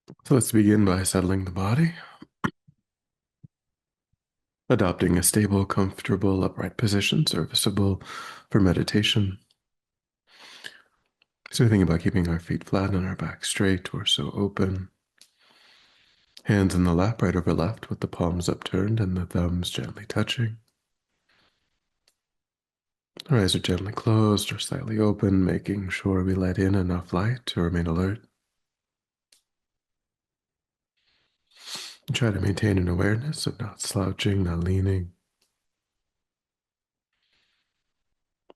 So let's begin by settling the body, adopting a stable, comfortable, upright position, serviceable for meditation. So think about keeping our feet flat and our back straight, torso open. Hands in the lap, right over left, with the palms upturned and the thumbs gently touching. Our eyes are gently closed or slightly open, making sure we let in enough light to remain alert. And try to maintain an awareness of not slouching, not leaning.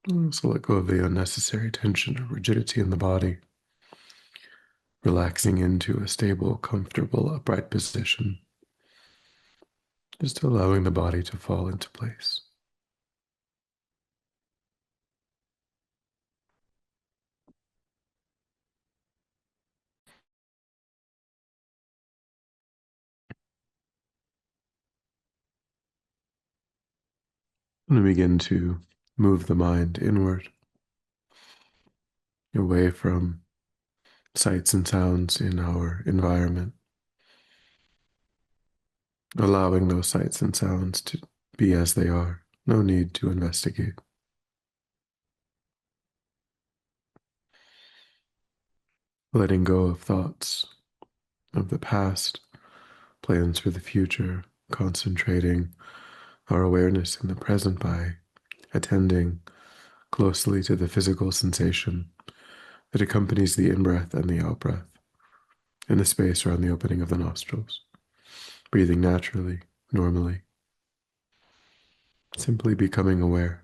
Also let go of the unnecessary tension or rigidity in the body, relaxing into a stable, comfortable, upright position, just allowing the body to fall into place. And we begin to move the mind inward, away from sights and sounds in our environment, allowing those sights and sounds to be as they are. No need to investigate. Letting go of thoughts of the past, plans for the future, concentrating our awareness in the present by attending closely to the physical sensation that accompanies the in-breath and the out-breath in the space around the opening of the nostrils, breathing naturally, normally, simply becoming aware.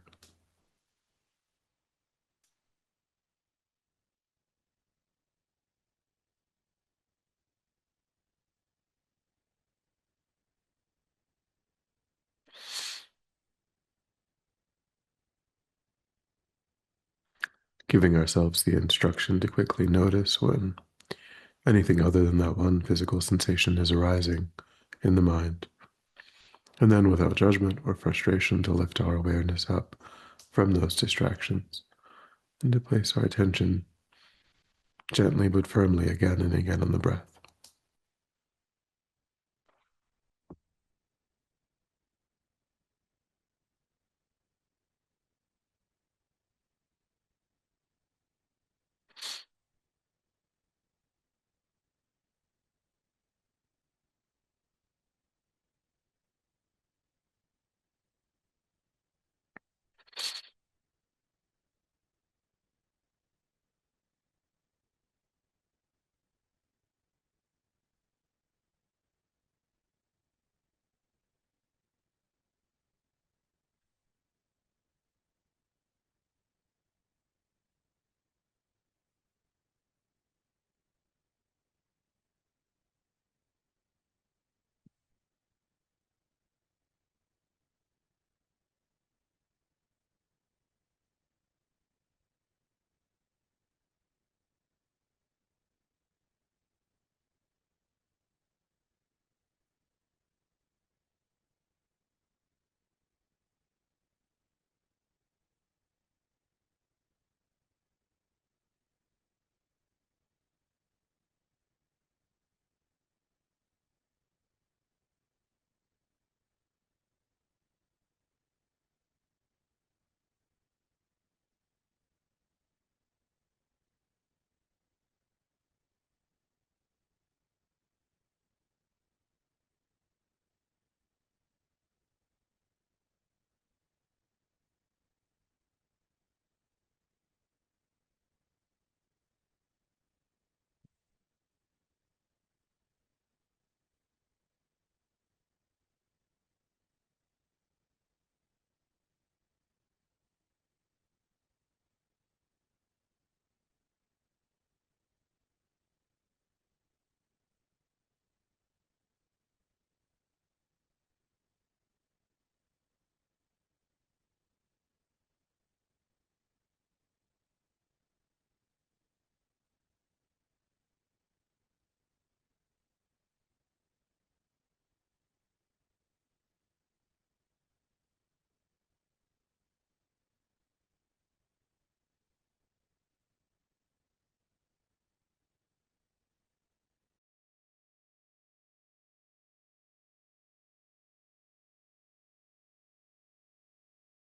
Giving ourselves the instruction to quickly notice when anything other than that one physical sensation is arising in the mind, and then without judgment or frustration to lift our awareness up from those distractions and to place our attention gently but firmly again and again on the breath.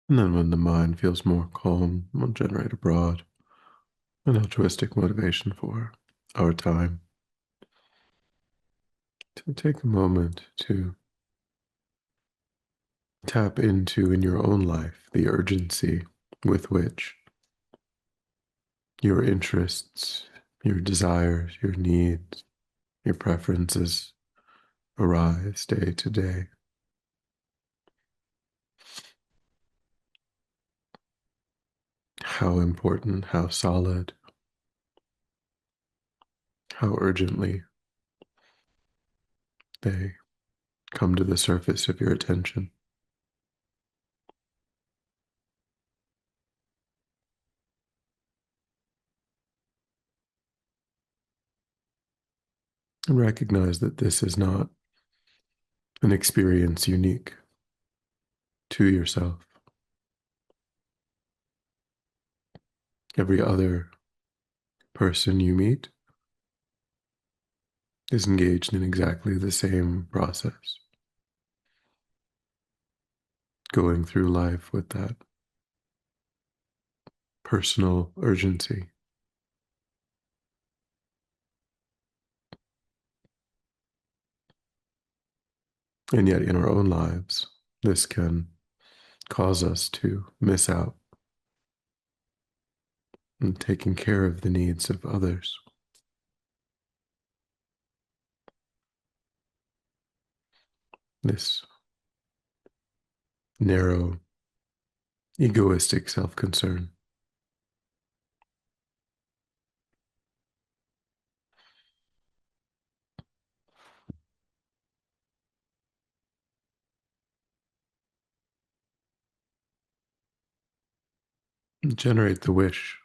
And then when the mind feels more calm, we'll generate abroad an altruistic motivation for our time to take a moment to tap into in your own life the urgency with which your interests, your desires, your needs, your preferences arise day to day. How important, how solid, how urgently they come to the surface of your attention. And recognize that this is not an experience unique to yourself. Every other person you meet is engaged in exactly the same process, going through life with that personal urgency. And yet, in our own lives, this can cause us to miss out on taking care of the needs of others. This narrow, egoistic self concern. Generate the wish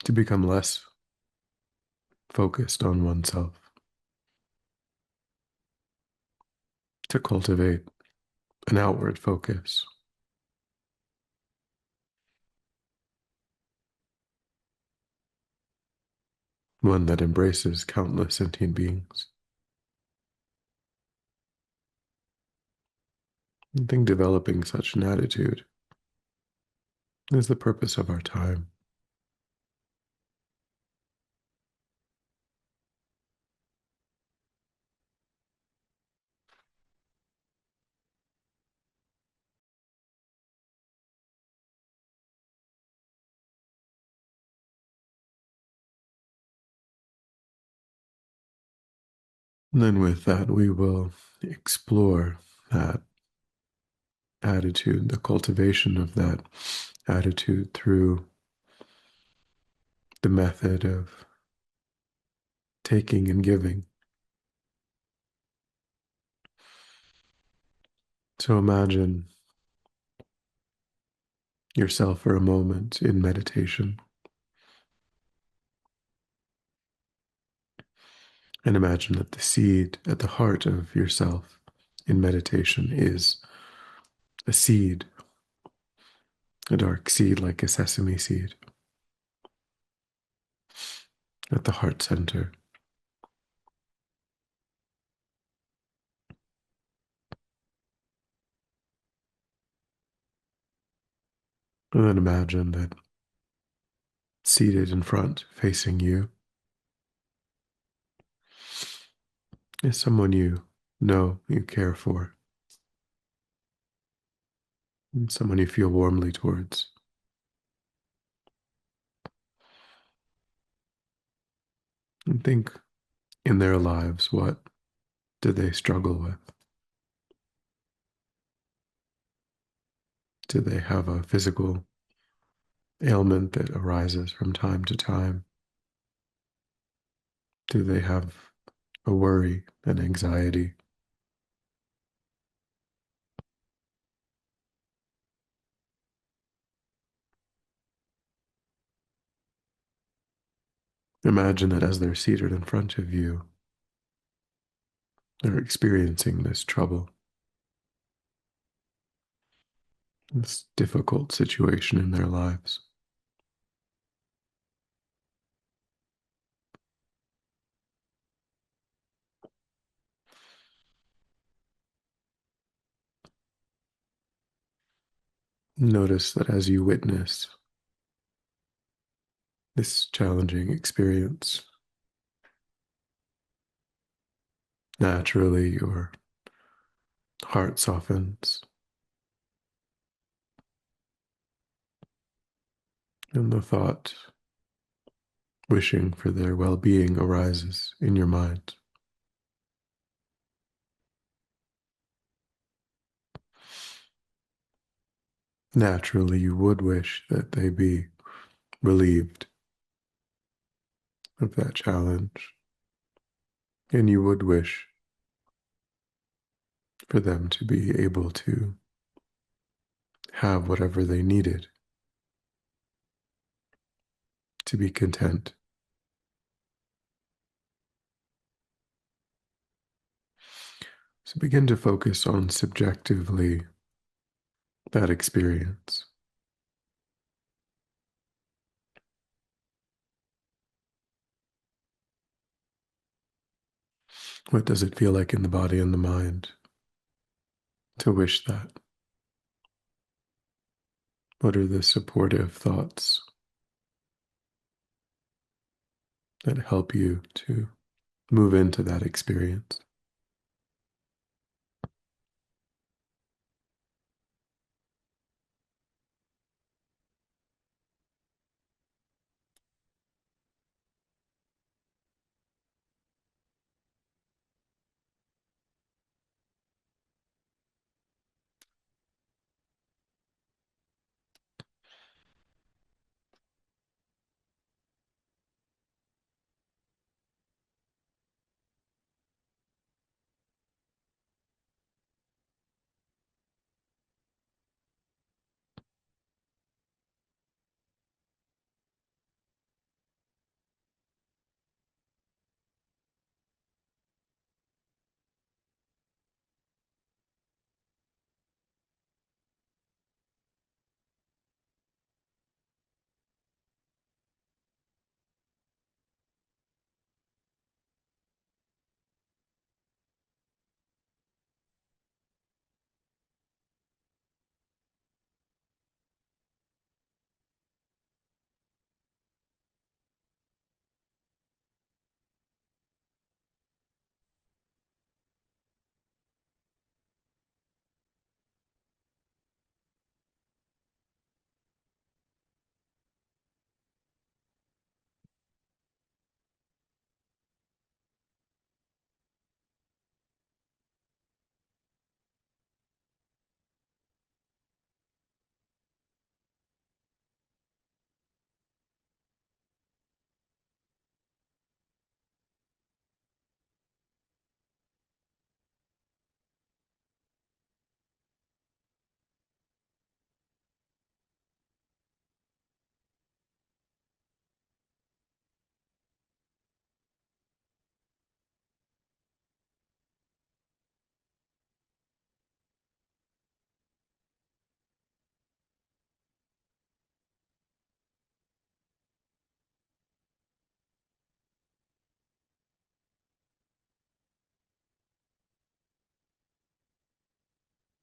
to become less focused on oneself, to cultivate an outward focus, one that embraces countless sentient beings. I think developing such an attitude is the purpose of our time. And then with that, we will explore that attitude, the cultivation of that attitude through the method of taking and giving. So imagine yourself for a moment in meditation and imagine that the seed at the heart of yourself in meditation is a seed, a dark seed like a sesame seed at the heart center. And then imagine that seated in front, facing you, is someone you know, you care for, and someone you feel warmly towards. And think in their lives, what do they struggle with? Do they have a physical ailment that arises from time to time? Do they have a worry, an anxiety? Imagine that as they're seated in front of you, they're experiencing this trouble, this difficult situation in their lives. Notice that as you witness this challenging experience, naturally your heart softens and the thought wishing for their well being arises in your mind. Naturally, you would wish that they be relieved of that challenge, and you would wish for them to be able to have whatever they needed to be content. So begin to focus on subjectively that experience. What does it feel like in the body and the mind to wish that? What are the supportive thoughts that help you to move into that experience?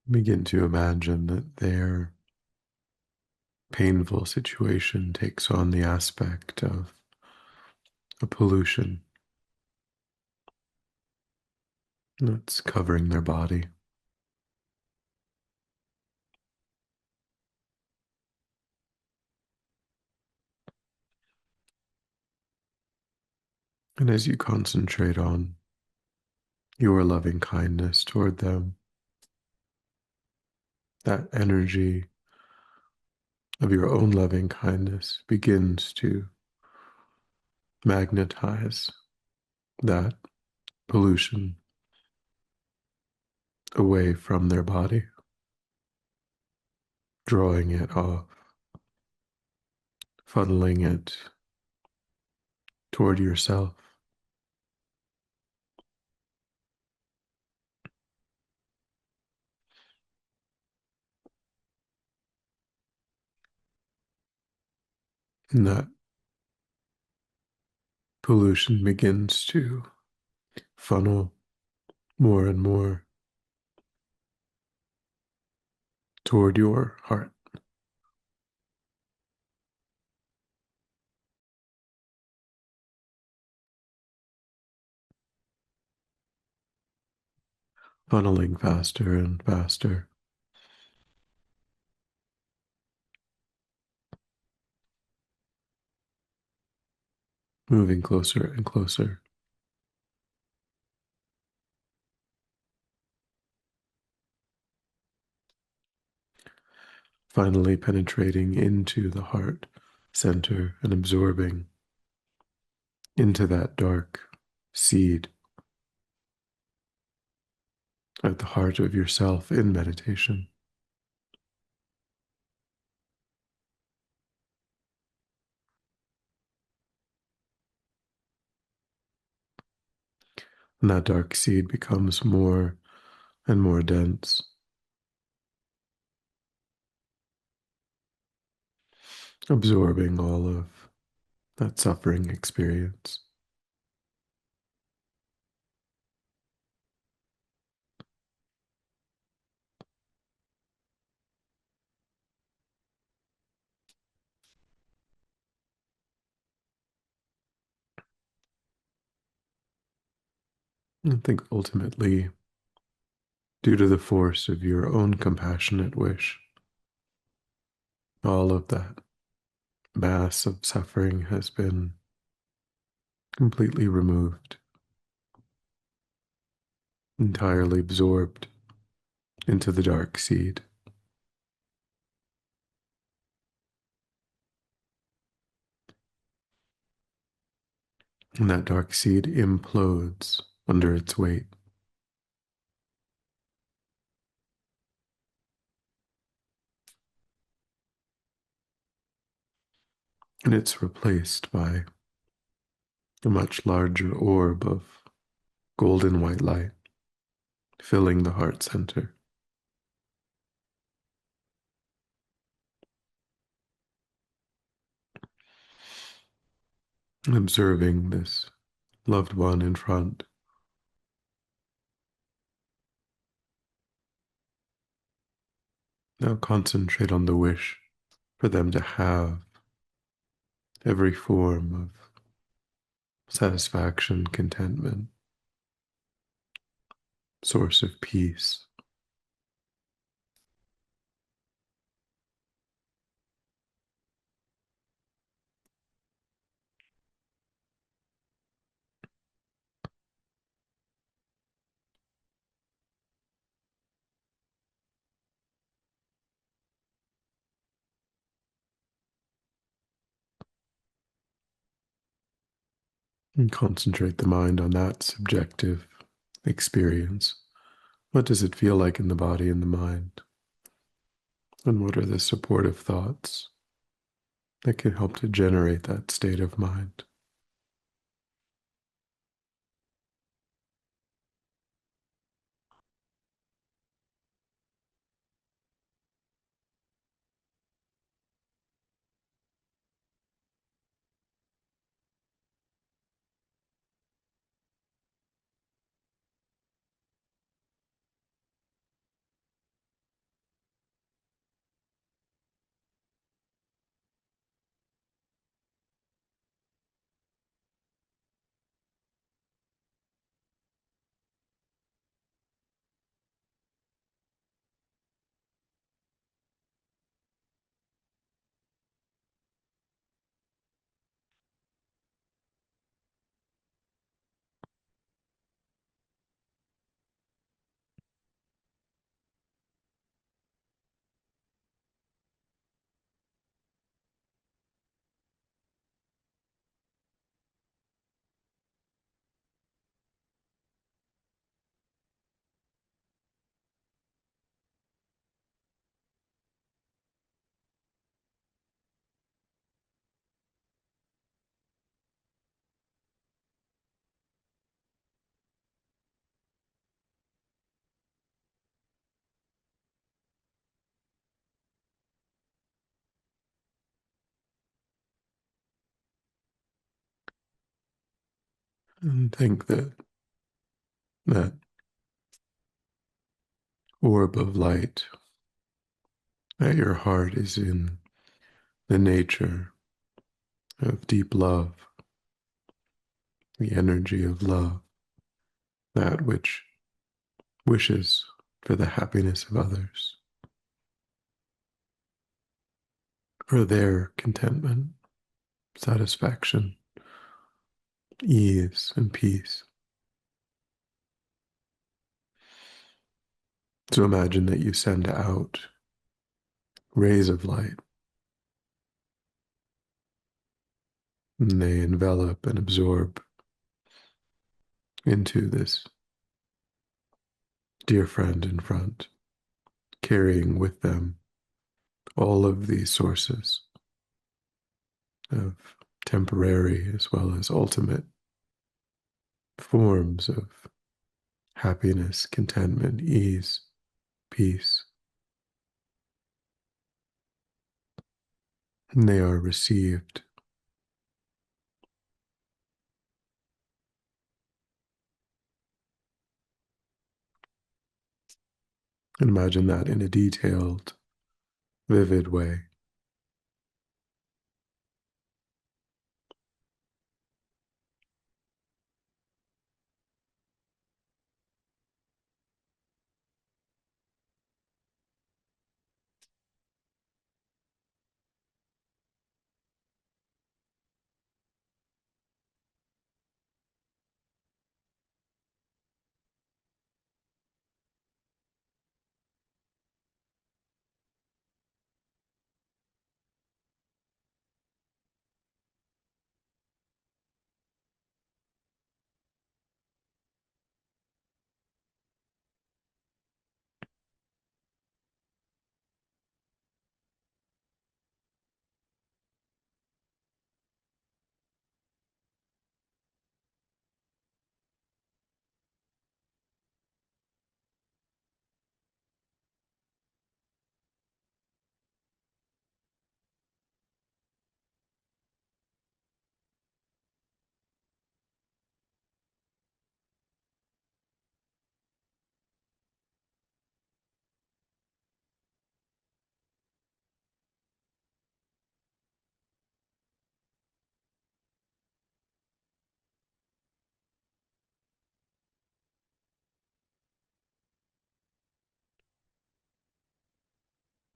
Begin to imagine that their painful situation takes on the aspect of a pollution that's covering their body. And as you concentrate on your loving kindness toward them, that energy of your own loving kindness begins to magnetize that pollution away from their body, drawing it off, funneling it toward yourself. And that pollution begins to funnel more and more toward your heart. funneling faster and faster, moving closer and closer, finally penetrating into the heart center and absorbing into that dark seed at the heart of yourself in meditation. And that dark seed becomes more and more dense, absorbing all of that suffering experience. I think ultimately, due to the force of your own compassionate wish, all of that mass of suffering has been completely removed, entirely absorbed into the dark seed. And that dark seed implodes under its weight. And it's replaced by a much larger orb of golden white light filling the heart center, observing this loved one in front. Now concentrate on the wish for them to have every form of satisfaction, contentment, source of peace. And concentrate the mind on that subjective experience. What does it feel like in the body and the mind? And what are the supportive thoughts that can help to generate that state of mind? And think that that orb of light at your heart is in the nature of deep love, the energy of love, that which wishes for the happiness of others, for their contentment, satisfaction, ease, and peace. So imagine that you send out rays of light, and they envelop and absorb into this dear friend in front, carrying with them all of these sources of temporary as well as ultimate forms of happiness, contentment, ease, peace. And they are received. And imagine that in a detailed, vivid way.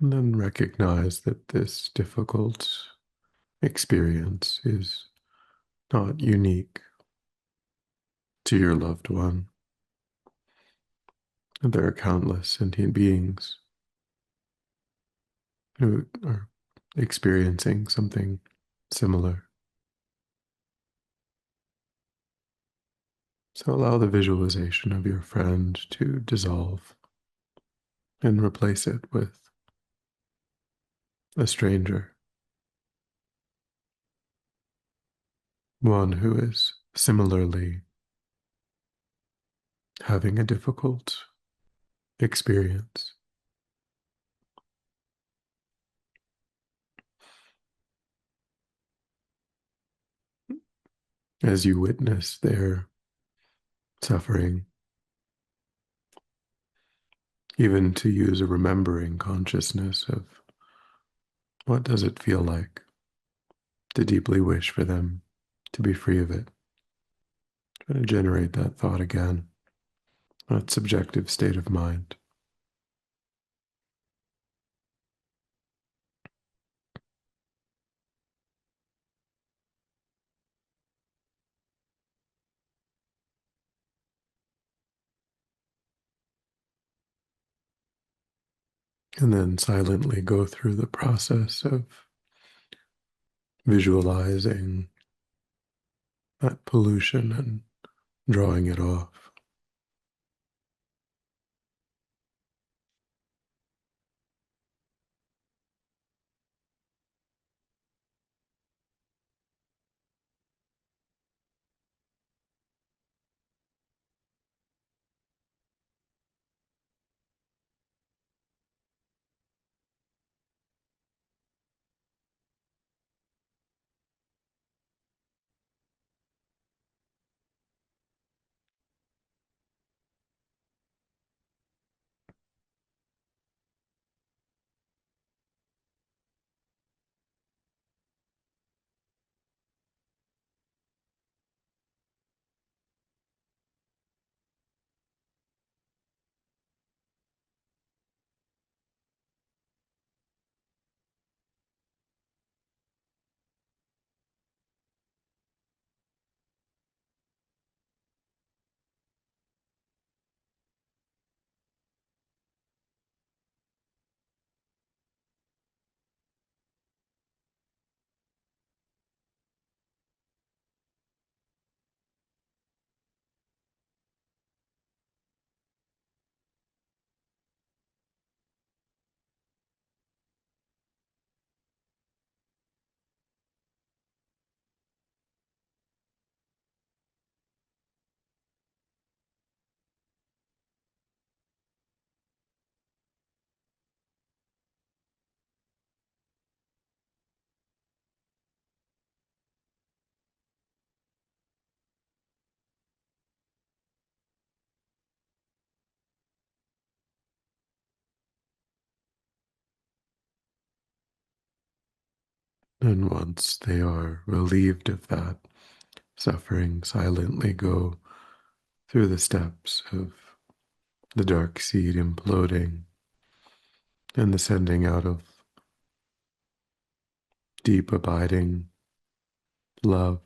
And then recognize that this difficult experience is not unique to your loved one. And there are countless sentient beings who are experiencing something similar. So allow the visualization of your friend to dissolve and replace it with a stranger, one who is similarly having a difficult experience. As you witness their suffering, even to use a remembering consciousness of what does it feel like to deeply wish for them to be free of it. Try to generate that thought again, that subjective state of mind. And then silently go through the process of visualizing that pollution and drawing it off. And once they are relieved of that suffering, silently go through the steps of the dark seed imploding and the sending out of deep, abiding love.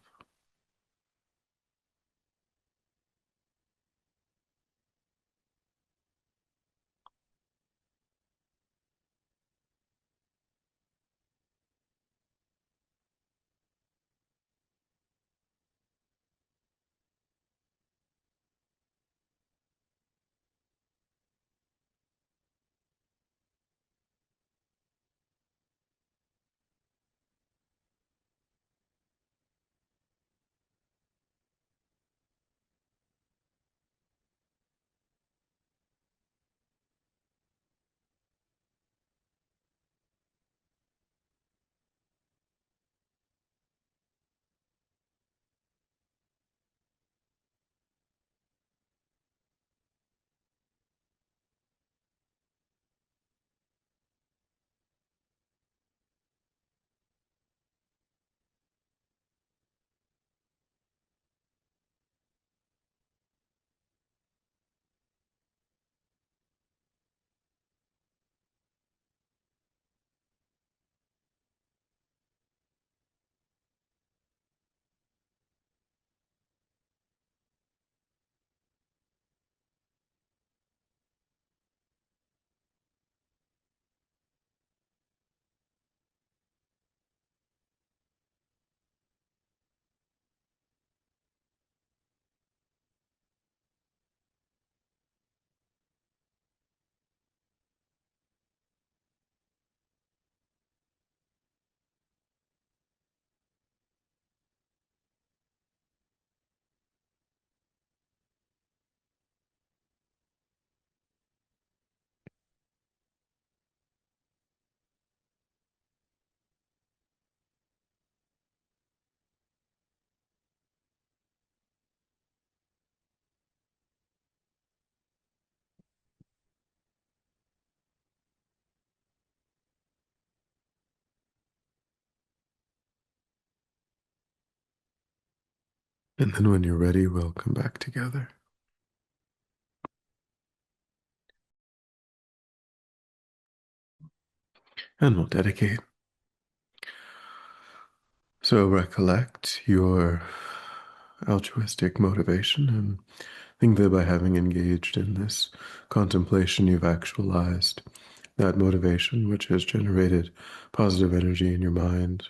And then when you're ready, we'll come back together and we'll dedicate. So recollect your altruistic motivation and think that by having engaged in this contemplation, you've actualized that motivation which has generated positive energy in your mind.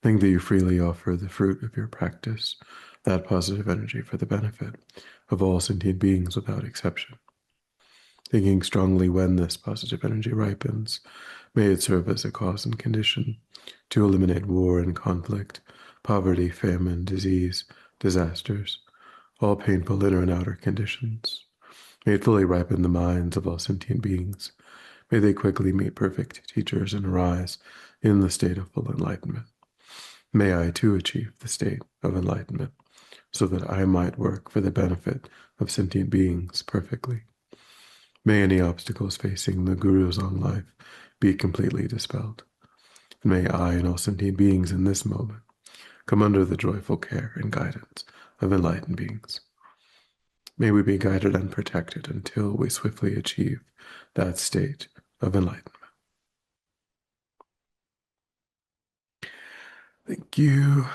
Think that you freely offer the fruit of your practice, that positive energy for the benefit of all sentient beings without exception. Thinking strongly when this positive energy ripens, may it serve as a cause and condition to eliminate war and conflict, poverty, famine, disease, disasters, all painful inner and outer conditions. May it fully ripen the minds of all sentient beings. May they quickly meet perfect teachers and arise in the state of full enlightenment. May I too achieve the state of enlightenment, so that I might work for the benefit of sentient beings perfectly. May any obstacles facing the Guru's own life be completely dispelled. And may I and all sentient beings in this moment come under the joyful care and guidance of enlightened beings. May we be guided and protected until we swiftly achieve that state of enlightenment. Thank you.